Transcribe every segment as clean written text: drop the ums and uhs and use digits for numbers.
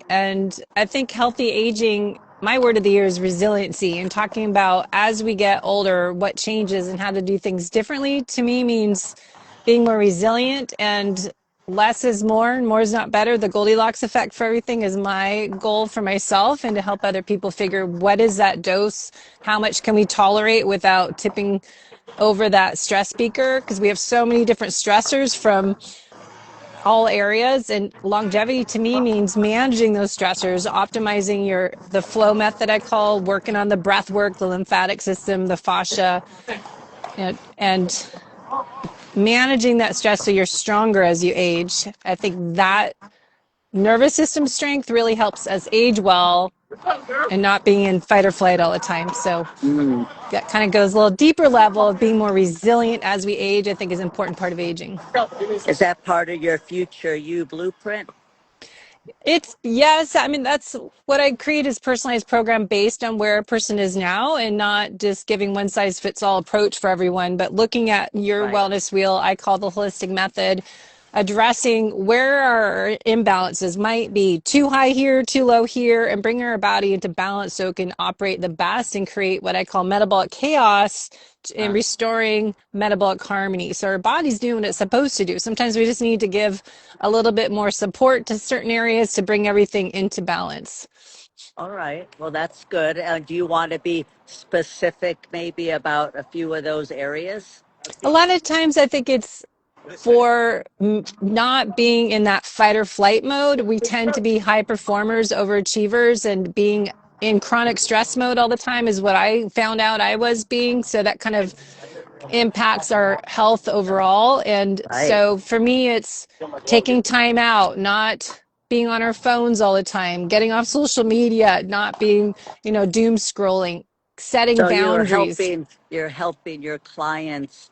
And I think healthy aging, my word of the year is resiliency, and talking about as we get older, what changes and how to do things differently to me means being more resilient, and less is more and more is not better. The Goldilocks effect for everything is my goal for myself, and to help other people figure what is that dose, how much can we tolerate without tipping over that stress beaker, because we have so many different stressors from all areas. And longevity to me means managing those stressors, optimizing the flow method, I call, working on the breath work, the lymphatic system, the fascia, and managing that stress so you're stronger as you age. I think that nervous system strength really helps us age well and not being in fight or flight all the time. So Mm. that kind of goes a little deeper level of being more resilient as we age, I think is an important part of aging. Is that part of your future you blueprint? It's yes. I mean, that's what I create is personalized program based on where a person is now, and not just giving one size fits all approach for everyone, but looking at your Right. wellness wheel. I call the holistic method, addressing where our imbalances might be too high here, too low here, and bringing our body into balance so it can operate the best and create what I call metabolic chaos in Uh, restoring metabolic harmony. So our body's doing what it's supposed to do. Sometimes we just need to give a little bit more support to certain areas to bring everything into balance. all right. Well, that's good. Do you want to be specific maybe about a few of those areas? A lot of times I think it's for not being in that fight or flight mode. We tend to be high performers, overachievers, and being in chronic stress mode all the time is what I found out I was being. So that kind of impacts our health overall. And Right. so for me, it's taking time out, not being on our phones all the time, getting off social media, not being, doom scrolling, setting So you're boundaries. helping you're helping your clients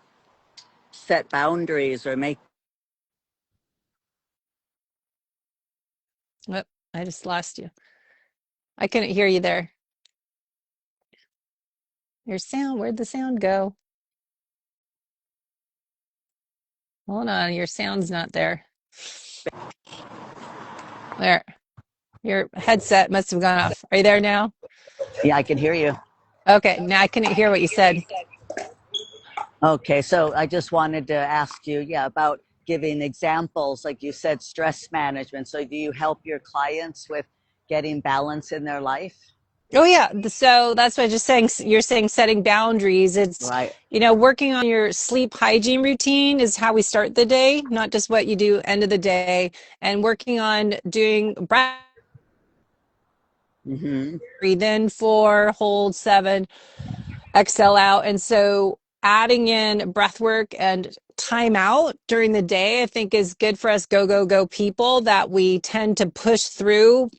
set boundaries or make. Oh, I just lost you. I couldn't hear you there. Your sound, where'd the sound go? Hold on, your sound's not there. There, your headset must have gone off. Are you there now? Yeah, I can hear you. Okay, now I couldn't hear what you said. Okay, so I just wanted to ask you, yeah, about giving examples, like you said, stress management. So do you help your clients with getting balance in their life? Oh yeah, so that's what I just saying. You're saying setting boundaries. It's, Right. working on your sleep hygiene routine is how we start the day, not just what you do end of the day, and working on doing breath, Mm-hmm. breathe in 4, hold 7, exhale out. And so adding in breath work and time out during the day, I think is good for us go, go, go people, that we tend to push through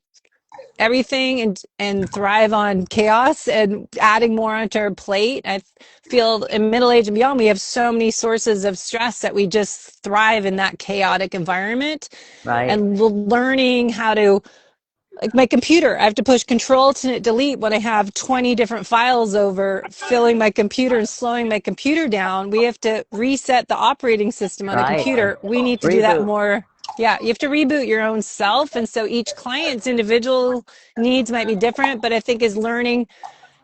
everything and thrive on chaos, and adding more onto our plate. I feel in middle age and beyond, we have so many sources of stress that we just thrive in that chaotic environment. Right. And learning how to, like my computer, I have to push control to delete when I have 20 different files over filling my computer and slowing my computer down. We have to reset the operating system on the Right. computer. We need to do that Reboot. more. Yeah, you have to reboot your own self. And so each client's individual needs might be different, but I think is learning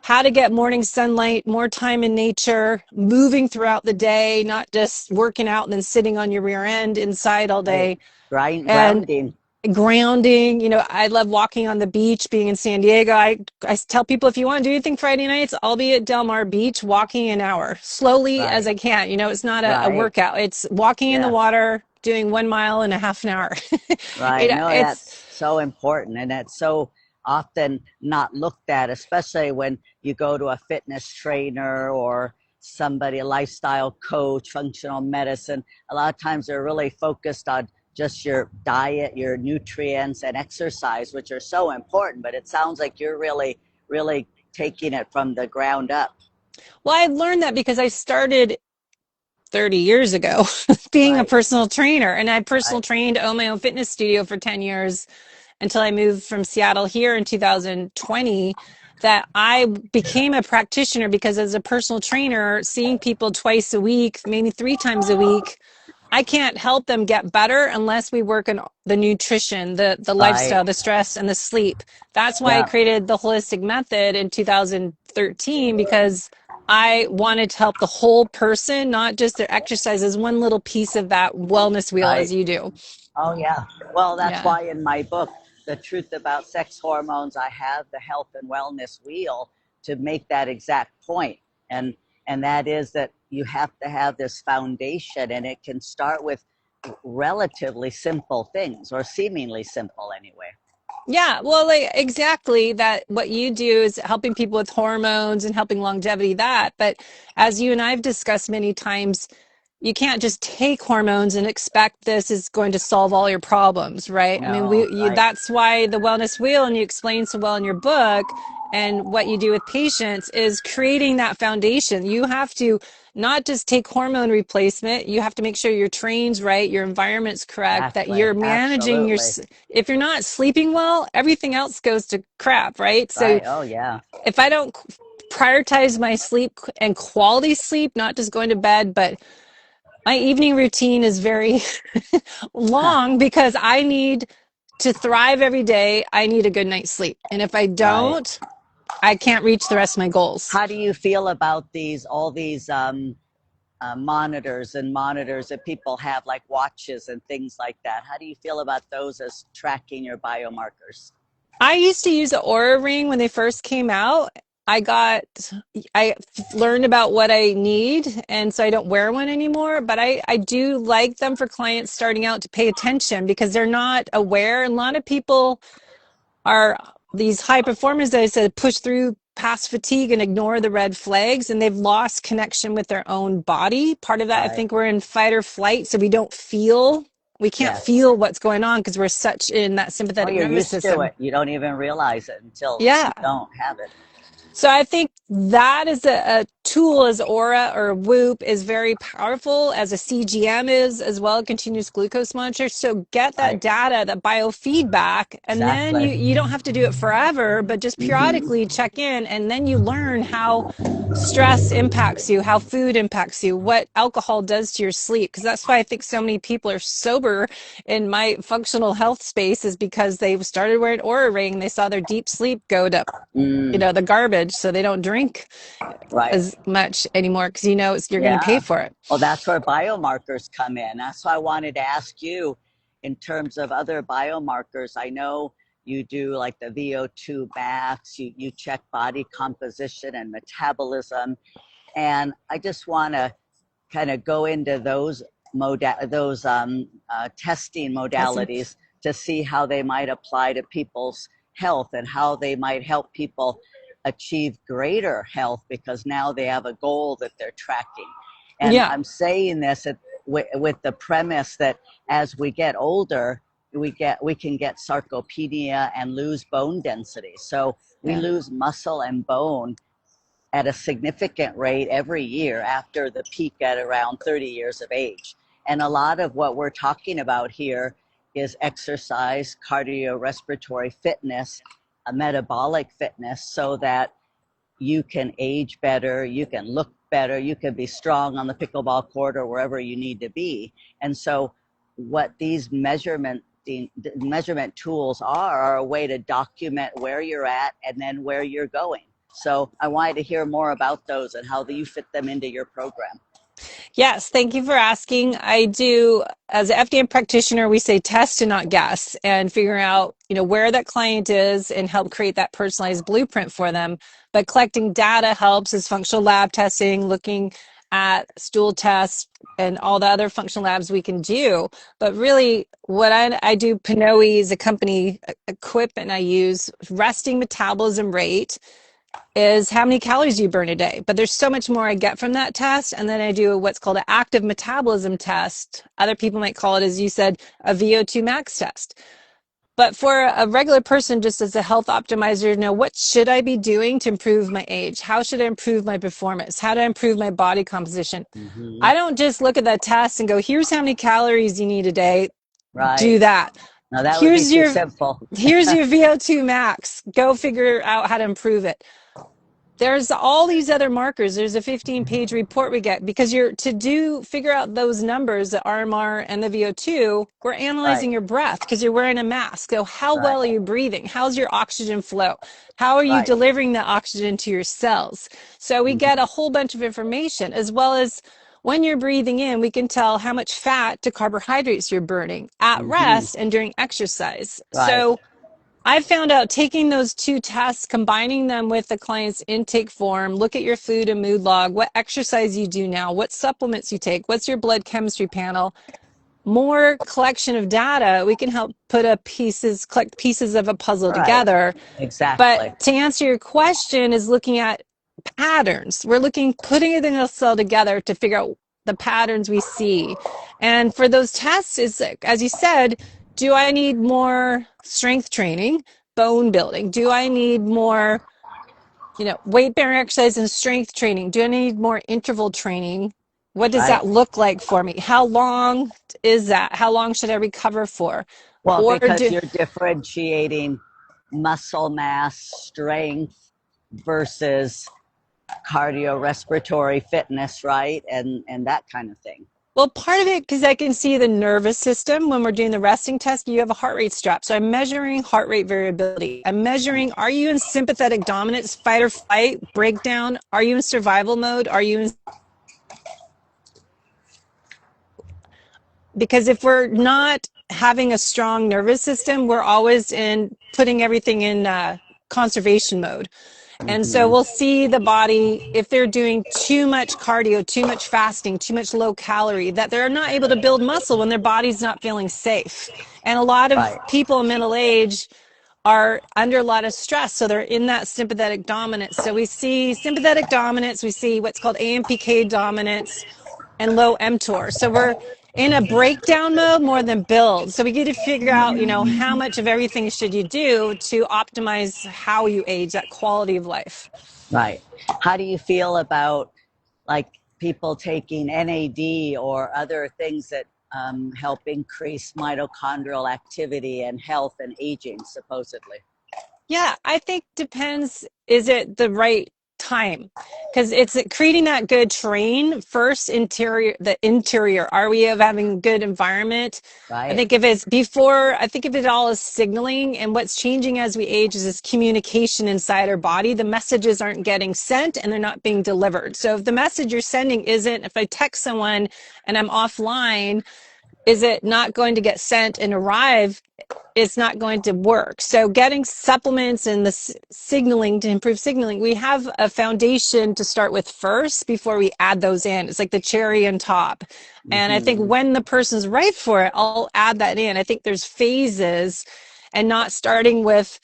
how to get morning sunlight, more time in nature, moving throughout the day, not just working out and then sitting on your rear end inside all Right. day. And Grounding. grounding. I love walking on the beach, being in San Diego. I tell people, if you want to do anything Friday nights, I'll be at Del Mar Beach walking an hour, slowly as Right. I can. It's not a Right. workout. It's walking in the Yeah. water, doing 1 mile in a half an hour. Right. No, It's that's so important. And that's so often not looked at, especially when you go to a fitness trainer or somebody, a lifestyle coach, functional medicine. A lot of times they're really focused on just your diet, your nutrients, and exercise, which are so important. But it sounds like you're really, really taking it from the ground up. well, I learned that because I started 30 years ago being a Right. personal trainer, and I personal Right. trained, owned my own fitness studio for 10 years until I moved from Seattle here in 2020, that I became a practitioner, because as a personal trainer, seeing people twice a week, maybe 3 times a week, I can't help them get better unless we work on the nutrition, the Right. lifestyle, the stress, and the sleep. That's why I Yeah. created the holistic method in 2013, because I wanted to help the whole person, not just their exercises, one little piece of that wellness wheel as Right. you do. Oh, yeah. Well, that's Yeah. why in my book, The Truth About Sex Hormones, I have the health and wellness wheel to make that exact point. And and that is that you have to have this foundation, and it can start with relatively simple things, or seemingly simple anyway. Yeah, well, like exactly that. What you do is helping people with hormones and helping longevity, that. But as you and I've discussed many times, you can't just take hormones and expect this is going to solve all your problems, right? I mean, No, right. that's why the wellness wheel, and you explain so well in your book, and what you do with patients is creating that foundation. You have to not just take hormone replacement, you have to make sure your train's right, your environment's correct, that Exactly. you're managing your, Absolutely. if you're not sleeping well, everything else goes to crap, right? So Right. Oh, yeah. if I don't prioritize my sleep and quality sleep, not just going to bed, but my evening routine is very long, because I need to thrive every day. I need a good night's sleep. And if I Right. don't, I can't reach the rest of my goals. How do you feel about all these monitors that people have, like watches and things like that? How do you feel about those as tracking your biomarkers? I used to use the Aura Ring when they first came out. I got, I learned about what I need, and so I don't wear one anymore. But I do like them for clients starting out to pay attention, because they're not aware. And a lot of people are these high performers that I said push through past fatigue and ignore the red flags, and they've lost connection with their own body. Part of that, I Right. think, we're in fight or flight, so we can't Yes. feel what's going on because we're such in that Oh, sympathetic you're nervous used to system. it. You don't even realize it until Yeah. you don't have it. So I think that is a tool, as Aura or Whoop is very powerful, as a CGM is as well, a continuous glucose monitor. So get that Right. data, that biofeedback, and then Exactly. you don't have to do it forever, but just periodically check in, and then you learn how stress impacts you, how food impacts you, what alcohol does to your sleep. Because that's why I think so many people are sober in my functional health space, is because they started wearing Aura Ring, they saw their deep sleep go to Mm, the garbage, so they don't drink right. as much anymore, because you're going to pay Yeah. for it. Well, that's where biomarkers come in. That's why I wanted to ask you, in terms of other biomarkers. I know you do like the VO2 max, you check body composition and metabolism. And I just want to kind of go into those testing Testing. modalities to see how they might apply to people's health, and how they might help people achieve greater health, because now they have a goal that they're tracking. And Yeah. I'm saying this with the premise that as we get older, we can get sarcopenia and lose bone density. So we Yeah. lose muscle and bone at a significant rate every year after the peak at around 30 years of age. And a lot of what we're talking about here is exercise, cardiorespiratory fitness, a metabolic fitness, so that you can age better, you can look better, you can be strong on the pickleball court or wherever you need to be. And so, what these measurement tools are a way to document where you're at and then where you're going. So, I wanted to hear more about those and how you fit them into your program. Yes, thank you for asking. I do, as an FDA practitioner, we say test and not guess, and figuring out, where that client is and help create that personalized blueprint for them. But collecting data helps, as functional lab testing, looking at stool tests and all the other functional labs we can do. But really, what I do, Pinoe is a company equipment I use, resting metabolism rate is how many calories you burn a day. But there's so much more I get from that test. And then I do what's called an active metabolism test. Other people might call it, as you said, a VO2 max test. But for a regular person, just as a health optimizer, what should I be doing to improve my age? How should I improve my performance? How do I improve my body composition? Mm-hmm. I don't just look at that test and go, here's how many calories you need a day. Right. Do that. Now, that would be Here's too your simple. here's your VO2 max. Go figure out how to improve it. There's all these other markers. There's a 15-page report we get because figure out those numbers, the RMR and the VO2, we're Right, analyzing your breath because you're wearing a mask. So how right, well are you breathing? How's your oxygen flow? How are you right. delivering the oxygen to your cells? So we get a Hmm. whole bunch of information, as well as when you're breathing in, we can tell how much fat to carbohydrates you're burning at Hmm. rest and during exercise. Right, So I found out taking those two tests, combining them with the client's intake form, look at your food and mood log, what exercise you do now, what supplements you take, what's your blood chemistry panel, more collection of data, we can help collect pieces of a puzzle right. together. But Exactly. to answer your question is looking at patterns. We're putting everything else all together to figure out the patterns we see. And for those tests, is as you said, do I need more strength training, bone building? Do I need more, weight bearing exercise and strength training? Do I need more interval training? What does Right. that look like for me? How long is that? How long should I recover for? Well, Or because do you're differentiating muscle mass, strength versus cardiorespiratory fitness, right? And that kind of thing. Well, part of it, because I can see the nervous system when we're doing the resting test, you have a heart rate strap. So I'm measuring heart rate variability. I'm measuring, are you in sympathetic dominance, fight or flight, breakdown? Are you in survival mode? Because if we're not having a strong nervous system, we're always in putting everything in conservation mode. And so Hmm. we'll see the body, if they're doing too much cardio, too much fasting, too much low calorie, that they're not able to build muscle when their body's not feeling safe. And a lot of Right, people in middle age are under a lot of stress. So they're in that sympathetic dominance. So we see sympathetic dominance, we see what's called AMPK dominance and low mTOR. So we're in a breakdown mode more than build. So we get to figure out, how much of everything should you do to optimize how you age, that quality of life. right. How do you feel about like people taking NAD or other things that help increase mitochondrial activity and health and aging, supposedly? Yeah, I think depends, is it the right time? Because it's creating that good terrain first, the interior. Are we having a good environment? Right, I think if it all is signaling, and what's changing as we age is this communication inside our body. The messages aren't getting sent and they're not being delivered. So if the message you're sending isn't, if I text someone and I'm offline, is it not going to get sent and arrive? It's not going to work. So getting supplements and the signaling to improve signaling, we have a foundation to start with first before we add those in. It's like the cherry on top. And I think hmm, when the person's right for it, I'll add that in. I think there's phases and not starting with,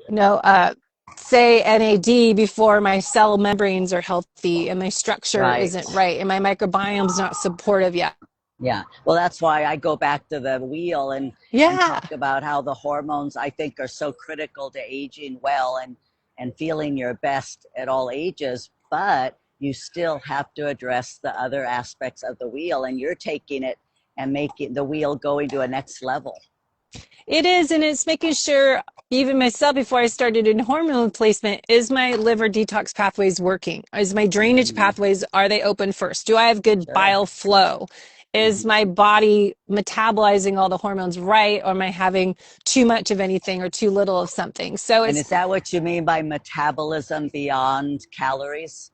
you know, uh, say NAD before my cell membranes are healthy and my structure right. isn't right and my microbiome's not supportive yet. Yeah. Well, that's why I go back to the wheel and Yeah. talk about how the hormones I think are so critical to aging well and feeling your best at all ages, but you still have to address the other aspects of the wheel, and you're taking it and making the wheel going to a next level. It is, and it's making sure, even myself, before I started in hormone replacement, is my liver detox pathways working? Is my drainage Hmm. pathways, are they open first? Do I have good Sure. bile flow? Is Hmm. my body metabolizing all the hormones right, or am I having too much of anything or too little of something? So And it's is that what you mean by metabolism beyond calories?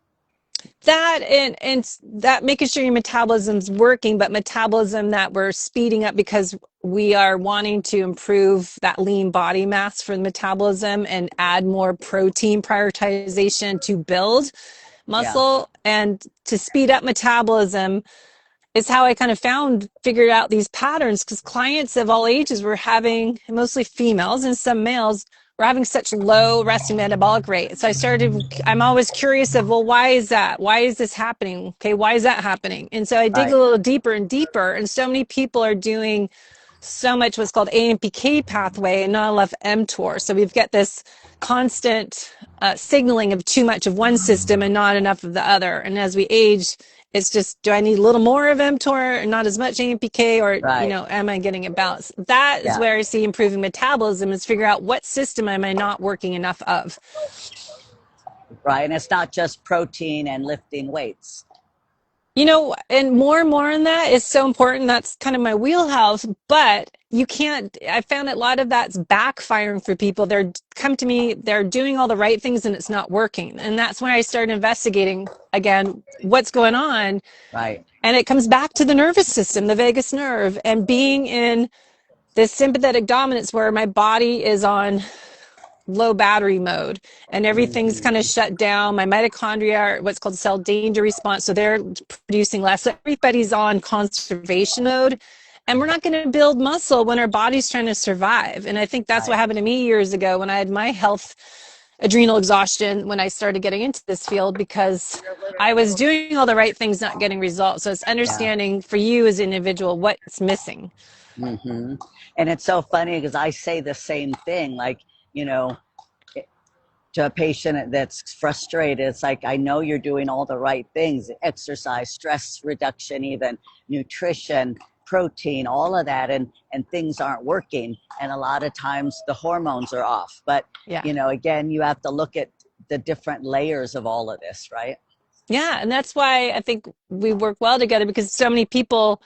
that, and that making sure your metabolism's working, but metabolism that we're speeding up because we are wanting to improve that lean body mass for the metabolism and add more protein prioritization to build Yeah. muscle and to speed up metabolism is how I kind of figured out these patterns, because clients of all ages were having, mostly females and some males, were having such low resting metabolic rate. So I'm always curious of, well, why is that? Why is this happening? Okay, why is that happening? And so I dig Right. a little deeper and deeper. And so many people are doing so much what's called AMPK pathway and not enough mTOR. So we've got this constant signaling of too much of one system and not enough of the other. And as we age, it's just, do I need a little more of mTOR and not as much AMPK, or, Right. am I getting it balanced? That is Yeah. where I see improving metabolism, is figure out what system am I not working enough of. right? And it's not just protein and lifting weights. And more on that is so important. That's kind of my wheelhouse, but you can't, I found a lot of that's backfiring for people. They're come to me, they're doing all the right things and it's not working. And that's when I started investigating again what's going on. Right. And it comes back to the nervous system, the vagus nerve, and being in this sympathetic dominance where my body is on low battery mode and everything's kind of Mm-hmm. shut down. My mitochondria are what's called cell danger response. So they're producing less. So everybody's on conservation mode. And we're not going to build muscle when our body's trying to survive. And I think that's what Right. happened to me years ago when I had my health adrenal exhaustion when I started getting into this field because I was doing all the right things, not getting results. So it's Yeah. understanding for you as an individual what's missing. Mm-hmm. And it's so funny because I say the same thing, like, you know, to a patient that's frustrated, it's like, I know you're doing all the right things, exercise, stress reduction, even nutrition, protein, all of that, and things aren't working. And a lot of times the hormones are off. But, Yeah. again, you have to look at the different layers of all of this, right? Yeah. And that's why I think we work well together because so many people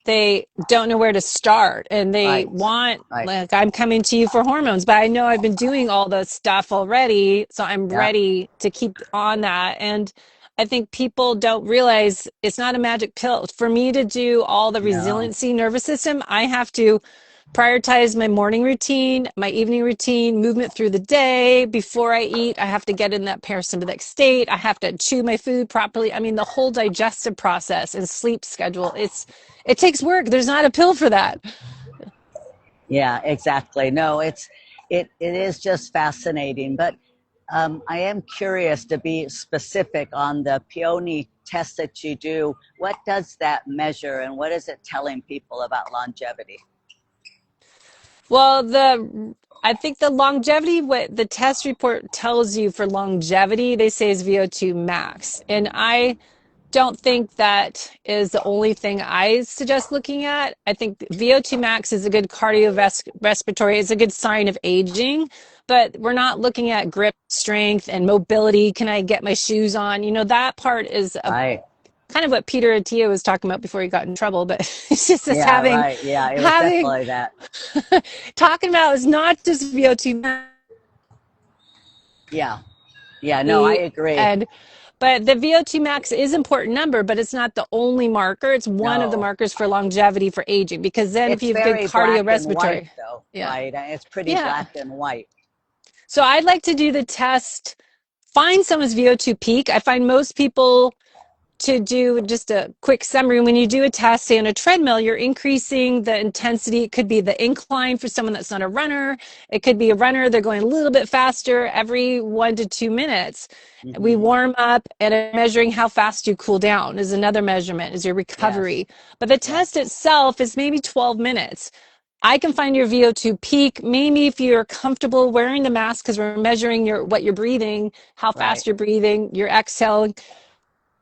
they don't know where to start and they Right. want Right. like I'm coming to you for hormones but I know I've been doing all the stuff already so I'm Yeah. ready to keep on that. And I think people don't realize it's not a magic pill for me to do all the No. resiliency nervous system. I have to prioritize my morning routine, my evening routine, movement through the day. Before I eat, I have to get in that parasympathetic state. I have to chew my food properly. I mean, the whole digestive process and sleep schedule, it takes work. There's not a pill for that. Yeah, exactly. No, it is just fascinating. But I am curious to be specific on the peony test that you do. What does that measure, and what is it telling people about longevity? Well, I think the longevity, what the test report tells you for longevity, they say is VO2 max. And I don't think that is the only thing I suggest looking at. I think VO2 max is a good cardiorespiratory, it's a good sign of aging, but we're not looking at grip strength and mobility. Can I get my shoes on? That part is a Right. kind of what Peter Attia was talking about before he got in trouble, but it's just this Yeah, right. Yeah, it was having definitely that. talking about is not just VO2 max Yeah. Yeah, no, I agree. and but the VO2 max is an important number, but it's not the only marker. It's one of the No. markers for longevity for aging because then if It's you have good very black and white cardiorespiratory, though, yeah. right? It's pretty Yeah. black and white. So I'd like to do the test, find someone's VO2 peak. I find most people to do just a quick summary. When you do a test, say on a treadmill, you're increasing the intensity. It could be the incline for someone that's not a runner. It could be a runner. They're going a little bit faster every 1 to 2 minutes. We Mm-hmm. warm up and measuring how fast you cool down is another measurement, is your Yes. recovery. But the test Yes. itself is maybe 12 minutes. I can find your VO2 peak. Maybe if you're comfortable wearing the mask because we're measuring what you're breathing, how Right. fast you're breathing, your exhaling.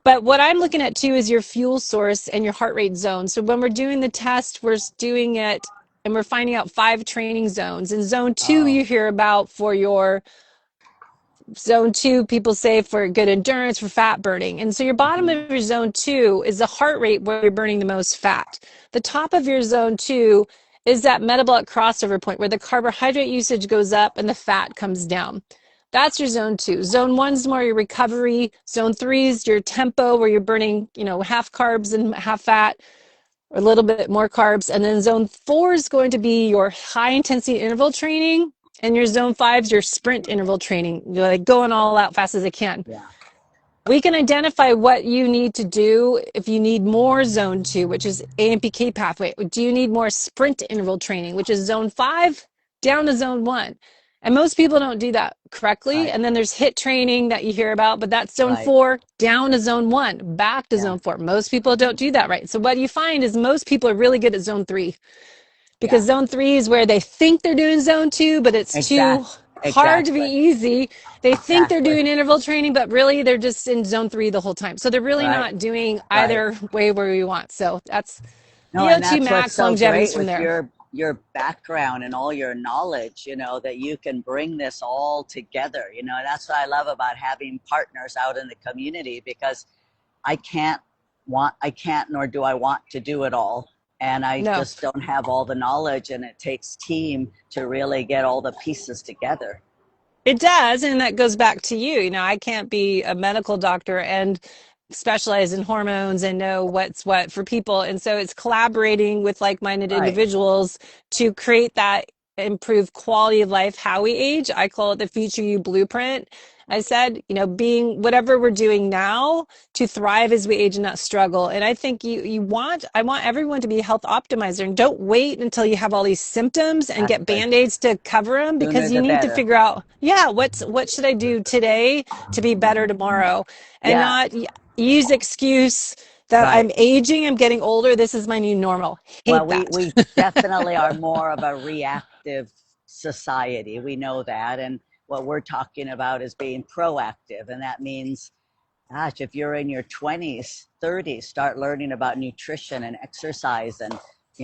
But what I'm looking at too is your fuel source and your heart rate zone. So when we're doing the test, we're doing it and we're finding out 5 training zones. In zone 2, Oh. you hear about for your zone 2, people say for good endurance, for fat burning. And so your bottom Mm-hmm. of your zone 2 is the heart rate where you're burning the most fat. The top of your zone 2 is that metabolic crossover point where the carbohydrate usage goes up and the fat comes down. That's your zone 2. Zone 1 is more your recovery. Zone 3 is your tempo where you're burning, half carbs and half fat or a little bit more carbs. And then zone 4 is going to be your high intensity interval training. And your zone 5 is your sprint interval training. You're like going all out fast as I can. Yeah. We can identify what you need to do if you need more zone 2, which is AMPK pathway. Do you need more sprint interval training, which is zone 5 down to zone 1? And most people don't do that correctly. Right. And then there's HIT training that you hear about, but that's zone Right. 4 down to zone 1, back to Yeah. zone 4. Most people don't do that right. So what you find is most people are really good at zone 3 because Yeah. zone 3 is where they think they're doing zone 2, but it's too hard to be Exactly. easy. They think they're Exactly. doing interval training, but really they're just in zone 3 the whole time. So they're really Right. not doing Right. either way where we want. So that's No, and VO2 that's what's max so longevities great from with there. your background and all your knowledge, that you can bring this all together. That's what I love about having partners out in the community, because I can't nor do I want to do it all. And I No. just don't have all the knowledge, and it takes team to really get all the pieces together. It does, and that goes back to you. I can't be a medical doctor and specialize in hormones and know what's what for people. And so it's collaborating with like-minded Right. individuals to create that improved quality of life, how we age. I call it the future you blueprint. I said, being whatever we're doing now to thrive as we age and not struggle. And I think I want everyone to be a health optimizer, and don't wait until you have all these symptoms and get Exactly. band-aids to cover them, Sooner because you the need to better. figure out, yeah, what should I do today to be better tomorrow, and Yeah. not use excuse that I'm Right. aging, I'm getting older, this is my new normal. Well, Hate we, that. we definitely are more of a reactive society. We know that. And what we're talking about is being proactive. And that means, gosh, if you're in your 20s, 30s, start learning about nutrition and exercise, and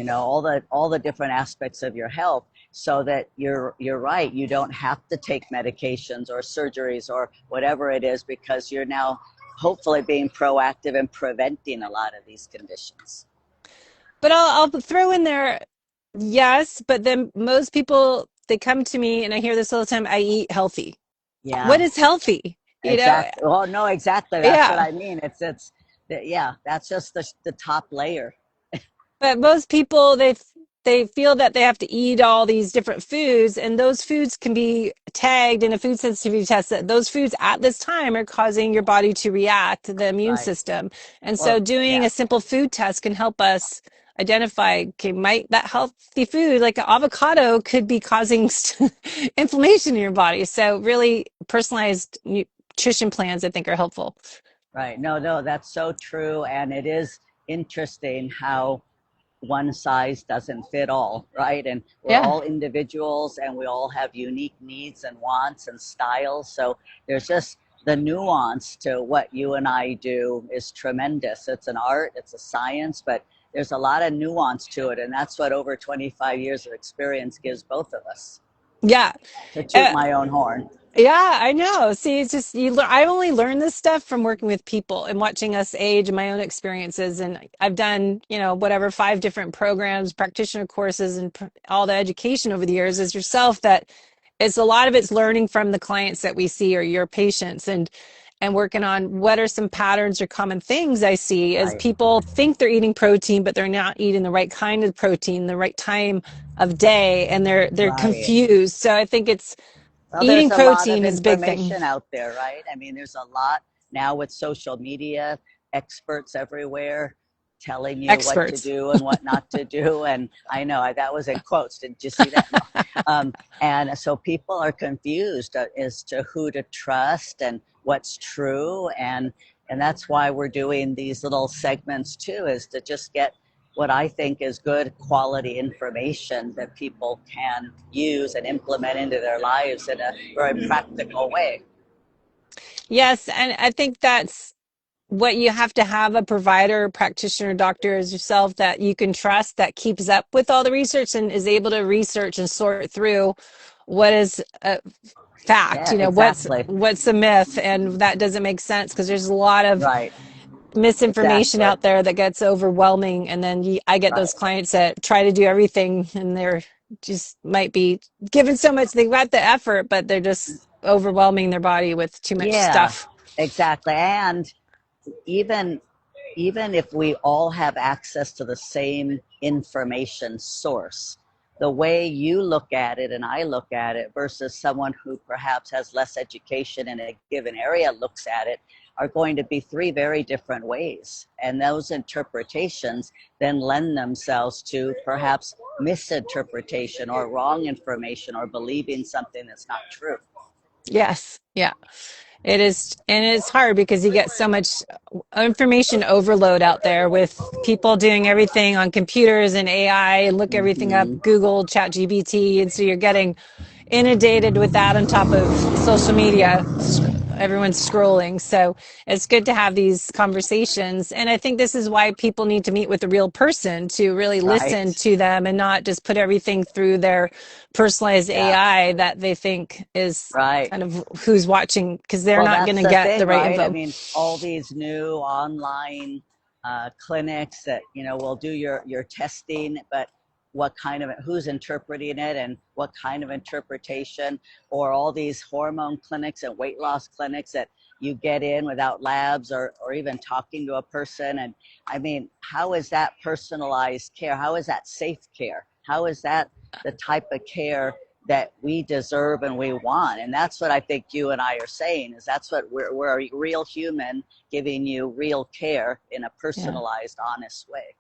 all the different aspects of your health, so that you're right, you don't have to take medications or surgeries or whatever it is, because you're now hopefully being proactive and preventing a lot of these conditions. But I'll throw in there, yes, but then most people, they come to me and I hear this all the time, I eat healthy. What Yeah. is healthy? Exactly. Oh no, exactly. That's what Yeah. I mean. It's yeah. That's just the top layer. But most people, they feel that they have to eat all these different foods, and those foods can be tagged in a food sensitivity test that those foods at this time are causing your body to react to the immune Right. system. And so Well, doing yeah. a simple food test can help us identify, okay, might that healthy food like an avocado could be causing inflammation in your body. So really personalized nutrition plans, I think, are helpful. Right. No, no, that's so true, and it is interesting how one size doesn't fit all, right? And we're Yeah. all individuals, and we all have unique needs and wants and styles. So there's just the nuance to what you and I do is tremendous. It's an art, it's a science, but there's a lot of nuance to it. And that's what over 25 years of experience gives both of us. Yeah. To toot Uh, my own horn. Yeah, I know. See, it's just I only learn this stuff from working with people and watching us age and my own experiences. And I've done, whatever, 5 different programs, practitioner courses, and all the education over the years as yourself, that it's a lot of it's learning from the clients that we see or your patients, and working on what are some patterns or common things I see as Right. people think they're eating protein, but they're not eating the right kind of protein, the right time of day, and they're Right. confused. So I think it's Well, there's eating a lot of protein is a big thing. information out there, right? I mean, there's a lot now with social media, experts everywhere telling you what to Experts. do and what not to do. And I know that was in quotes. Didn't you see that? No. And so people are confused as to who to trust and what's true. And that's why we're doing these little segments too, is to just get what I think is good quality information that people can use and implement into their lives in a very practical way. Yes, and I think that's what you have to have, a provider, practitioner, doctor as yourself that you can trust, that keeps up with all the research and is able to research and sort through what is a fact, Yeah, what's exactly. what's a myth, and that doesn't make sense because there's a lot of Right. misinformation Exactly. out there that gets overwhelming. And then I get Right. those clients that try to do everything, and they're just might be given so much, they got the effort, but they're just overwhelming their body with too much Yeah, stuff. exactly. And even even if we all have access to the same information source, the way you look at it and I look at it versus someone who perhaps has less education in a given area looks at it are going to be three very different ways. And those interpretations then lend themselves to perhaps misinterpretation or wrong information or believing something that's not true. Yes. Yeah. It is, and it's hard because you get so much information overload out there with people doing everything on computers and AI, and look everything up, Mm-hmm. Google, Chat GPT. And so you're getting inundated with that on top of social media. everyone's scrolling. So it's good to have these conversations. And I think this is why people need to meet with a real person to really listen Right. to them and not just put everything through their personalized Yeah. AI that they think is Right. kind of who's watching, because they're Well, not going that's to the get thing, the right right? I info. mean, all these new online clinics that will do your testing, but what kind of who's interpreting it and what kind of interpretation, or all these hormone clinics and weight loss clinics that you get in without labs or even talking to a person. And I mean, how is that personalized care? How is that safe care? How is that the type of care that we deserve and we want? And that's what I think you and I are saying, is that's what we're a real human giving you real care in a Yeah. personalized, honest way.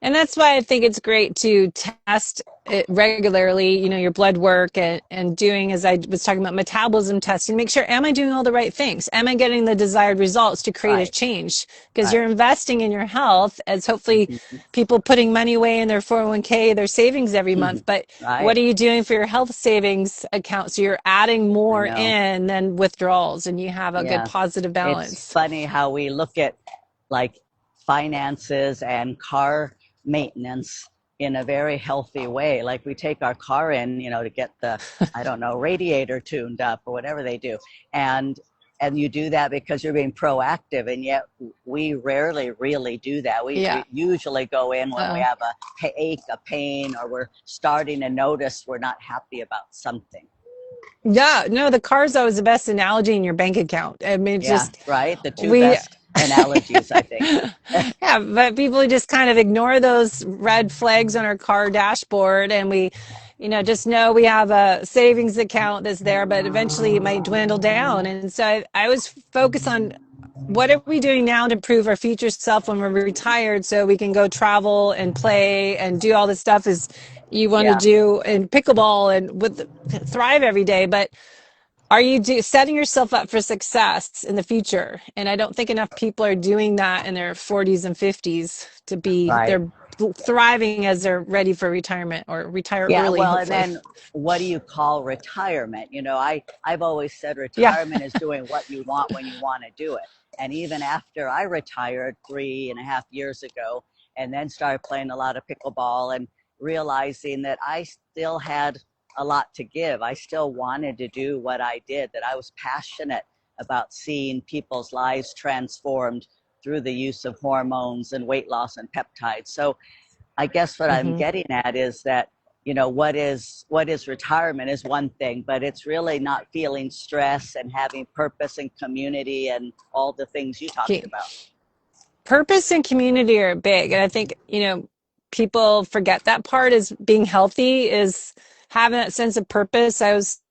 And that's why I think it's great to test it regularly, your blood work and doing, as I was talking about, metabolism testing, make sure, am I doing all the right things? Am I getting the desired results to create a Right. change? Because you're Right. investing in your health as hopefully Mm-hmm. people putting money away in their 401k, their savings every month. But what Right. are you doing for your health savings account? So you're adding I more know. in than withdrawals and you have a good Yeah. positive It's balance. funny how we look at like finances and car maintenance in a very healthy way. Like we take our car in, to get the, I don't know, radiator tuned up or whatever they do. And you do that because you're being proactive, and yet we rarely really do that. We Yeah. usually go in when we Uh, have a ache, a pain, or we're starting to notice we're not happy about something. yeah, no, the car's always the best analogy in your bank account. I mean, it's Yeah, just right. The two we best analogies, I think. yeah, but people just kind of ignore those red flags on our car dashboard and we, just know we have a savings account that's there, but eventually it might dwindle down. And so I was focused on what are we doing now to improve our future self when we're retired so we can go travel and play and do all this stuff as you want to Yeah. do in pickleball and with thrive every day. But are you setting yourself up for success in the future? And I don't think enough people are doing that in their 40s and 50s to be, Right. they're thriving as they're ready for retirement or retire Yeah, early, well, and hopefully. then what do you call retirement? I've always said Yeah. retirement is doing what you want when you want to do it. And even after I retired 3.5 years ago, and then started playing a lot of pickleball and realizing that I still had a lot to give. I still wanted to do what I did, that I was passionate about seeing people's lives transformed through the use of hormones and weight loss and peptides. So I guess what I'm Hmm. getting at is that, what is retirement is one thing, but it's really not feeling stress and having purpose and community and all the things you talked about. Purpose and community are big. And I think, people forget that part is being healthy is having that sense of purpose. I was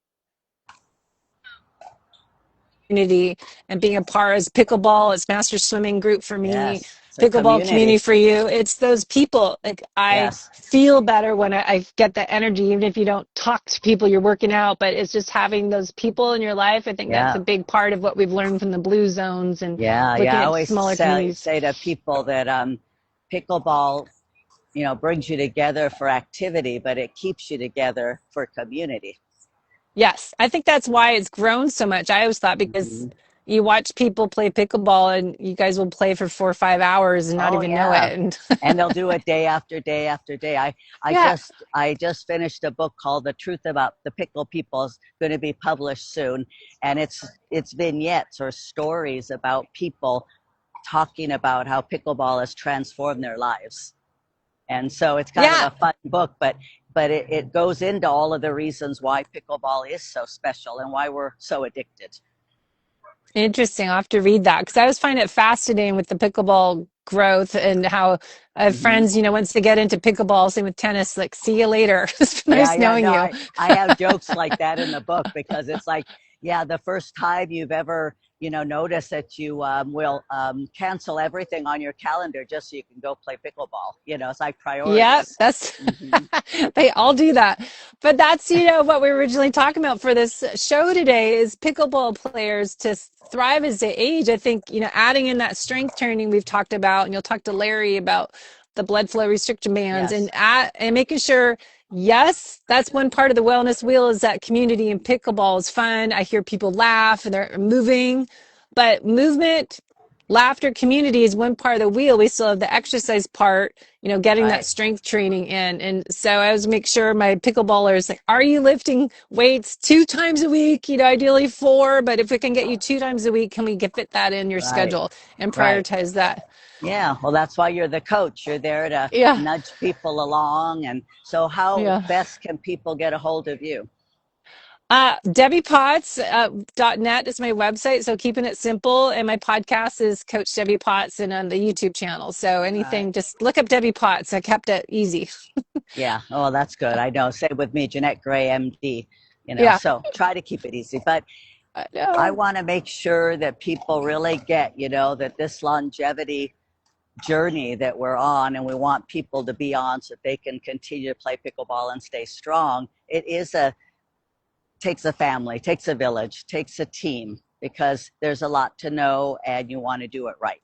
community and being a part as pickleball, it's master swimming group for me, Yes, it's a pickleball community community. for you. It's those people. Like I Yes. feel better when I get that energy, even if you don't talk to people you're working out, but it's just having those people in your life. I think that's Yeah. a big part of what we've learned from the blue zones and Yeah. looking Yeah. I at always smaller communities. say to people that pickleball, brings you together for activity, but it keeps you together for community. Yes, I think that's why it's grown so much. I always thought because Mm-hmm. you watch people play pickleball and you guys will play for 4 or 5 hours and not Oh even know yeah. it. And And they'll do it day after day after day. I yeah, just I just finished a book called The Truth About the Pickle People. It's going to be published soon, and it's vignettes or stories about people talking about how pickleball has transformed their lives. And so it's kind of yeah, a fun book, but it goes into all of the reasons why pickleball is so special and why we're so addicted. interesting. I'll have to read that because I always find it fascinating with the pickleball growth and how I have Mm-hmm. friends, once they get into pickleball, same with tennis, like, see you later. It's been Yeah, nice yeah, knowing no, you. I have jokes like that in the book because it's like, yeah, the first time you've ever, noticed that you will cancel everything on your calendar just so you can go play pickleball. It's like Yeah, priorities. that's Hmm. they all do that. But that's, what we were originally talking about for this show today is pickleball players to thrive as they age. I think, adding in that strength training we've talked about, and you'll talk to Larry about the blood flow restriction bands Yes. and making sure Yes, that's one part of the wellness wheel is that community, and pickleball is fun. I hear people laugh and they're moving, but movement, laughter, community is one part of the wheel. We still have the exercise part, getting that Right. strength training in. And so I always make sure my pickleballers like, are you lifting weights 2 times a week? Ideally four, but if we can get you 2 times a week, can we get fit that in your Right. schedule and Right. prioritize that? Yeah, well, that's why you're the coach. You're there to Yeah. nudge people along. And so, how Yeah. best can people get a hold of you? Debbie Potts .net is my website, so keeping it simple. And my podcast is Coach Debbie Potts and on the YouTube channel. So All right. anything, just look up Debbie Potts. I kept it easy. Yeah. Oh, that's good. I know. Same with me, Janette Gray, MD. Yeah, So try to keep it easy. But I I know. want to make sure that people really get, that this longevity journey that we're on and we want people to be on so that they can continue to play pickleball and stay strong. It is takes a family, takes a village, takes a team because there's a lot to know and you want to do it right.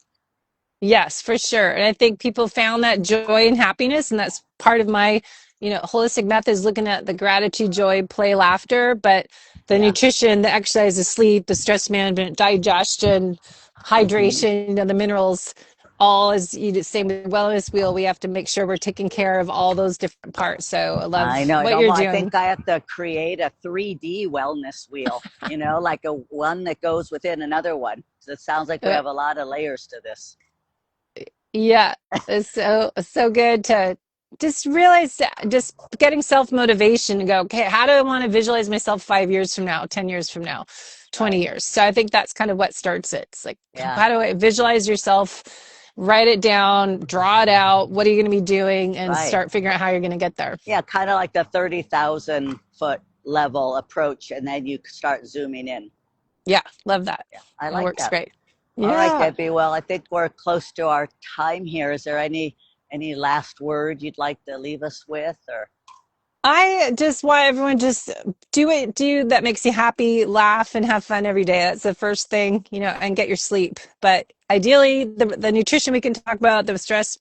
Yes, for sure. And I think people found that joy and happiness, and that's part of my, holistic method is looking at the gratitude, joy, play, laughter, but the Yeah. nutrition, the exercise, the sleep, the stress management, digestion, Mm-hmm. hydration, the minerals, all is same with the wellness wheel. We have to make sure we're taking care of all those different parts. So I I love know. what you're I doing. think I have to create a 3D wellness wheel, like a one that goes within another one. So it sounds like we Uh, have a lot of layers to this. Yeah, it's so good to just realize just getting self-motivation to go, okay, how do I want to visualize myself 5 years from now, 10 years from now, 20 Right. years? So I think that's kind of what starts it. It's like, Yeah. how do I visualize yourself, write it down, draw it out, what are you going to be doing, and Right. start figuring out how you're going to get there. Yeah. Kind of like the 30,000 foot level approach. And then you start zooming in. Yeah, love that. Yeah. I That like works that. great. All right, Yeah. Debbie. Well, I think we're close to our time here. Is there any last word you'd like to leave us with or I just want everyone just do that makes you happy, laugh and have fun every day. That's the first thing, and get your sleep. But ideally, the nutrition we can talk about, the stress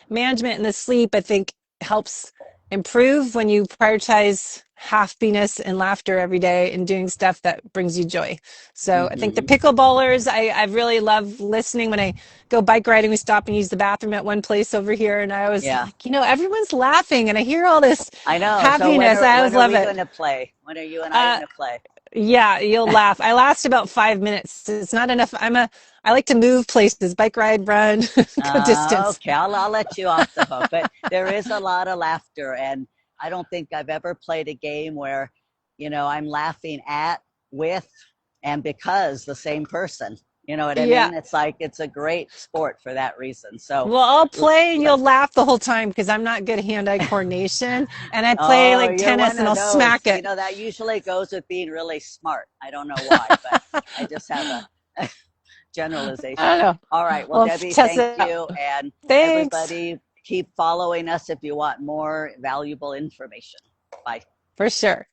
management and the sleep, I think helps improve when you prioritize happiness and laughter every day and doing stuff that brings you joy. So I think the mm-hmm. pickleballers, I really love listening when I go bike riding. We stop and use the bathroom at one place over here, and I was Yeah. like, everyone's laughing, and I hear all this I know. So happiness. I always when are love we it. going to play? When are you and I Uh, going to play? yeah, you'll laugh. I last about 5 minutes. It's not enough. I like to move places, bike ride, run, go distance. Okay, I'll let you off the hook. But there is a lot of laughter, and I don't think I've ever played a game where, I'm laughing at, with, and because the same person. You know what I Yeah. mean? It's like it's a great sport for that reason. So, Well, I'll play and you'll laugh the whole time because I'm not good at hand-eye coordination. And I play oh, like you're tennis one and of I'll smack those. it. That usually goes with being really smart. I don't know why, but I just have a I generalization. don't know. All right. Well, Well, Debbie, test thank it out. you. And Thanks. everybody, keep following us if you want more valuable information. Bye. For sure.